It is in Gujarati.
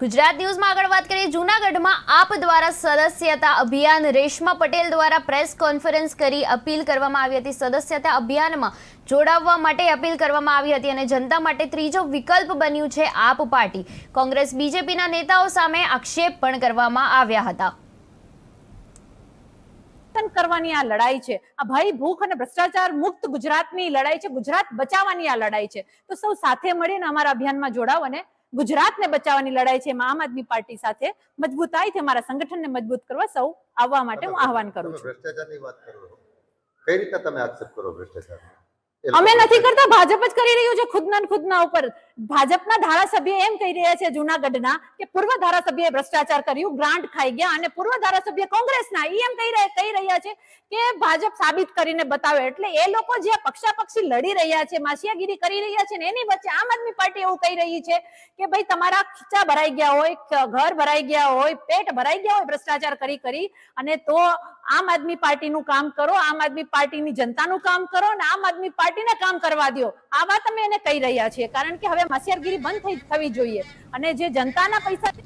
ગુજરાત ન્યૂઝમાં આગળ વાત કરીએ જૂનાગઢમાં આપ દ્વારા સદસ્યતા અભિયાન રેશમા પટેલ દ્વારા પ્રેસ કોન્ફરન્સ કરી અપીલ કરવામાં આવી હતી। સદસ્યતા અભિયાનમાં જોડાવવા માટે અપીલ કરવામાં આવી હતી અને જનતા માટે ત્રીજો વિકલ્પ બન્યું છે આપ પાર્ટી। કોંગ્રેસ બીજેપીના નેતાઓ સામે આક્ષેપ પણ કરવામાં આવ્યા હતા। કરવાની આ લડાઈ છે, આ ભય ભૂખ અને ભ્રષ્ટાચાર મુક્ત ગુજરાતની લડાઈ છે, ગુજરાત બચાવવાની આ લડાઈ છે। તો સૌ સાથે મળીને અમારા અભિયાનમાં જોડાવ અને ગુજરાતને બચાવવાની લડાઈ છે। આમ આદમી પાર્ટી સાથે મજબૂતાઈથી અમારા સંગઠનને મજબૂત કરવા સૌ આવવા માટે હું આહવાન કરું છું। ભ્રષ્ટાચારની વાત કરો, કઈ રીતે તમે આક્ષેપ કરો ભ્રષ્ટાચાર? અમે નથી કરતા, ભાજપ જ કરી રહ્યું છે ખુદના ઉપર। ભાજપના ધારાસભ્ય એમ કહી રહ્યા છે જૂનાગઢના કે પૂર્વ ધારાસભ્યએ ભ્રષ્ટાચાર કર્યું, ગ્રાન્ટ ખાઈ ગયા, અને પૂર્વ ધારાસભ્ય કોંગ્રેસના એમ કહી રહ્યા છે કે ભાજપ સાબિત કરીને બતાવે। એટલે એ લોકો જે પક્ષાપક્ષી લડી રહ્યા છે, માસિયાગીરી કરી રહ્યા છે ને એની વચ્ચે આમ આદમી પાર્ટી એવું કહી રહી છે કે ભાઈ તમારા ખીચા ભરાઈ ગયા હોય, ઘર ભરાઈ ગયા હોય, પેટ ભરાઈ ગયા હોય ભ્રષ્ટાચાર કરી અને તો આમ આદમી પાર્ટીનું કામ કરો, આમ આદમી પાર્ટીની જનતાનું કામ કરો અને આમ આદમી પાર્ટીને કામ કરવા દો। આ વાત અમે એને કહી રહ્યા છીએ, કારણ કે હવે માસિયાગીરી બંધ થવી જોઈએ અને જે જનતાના પૈસા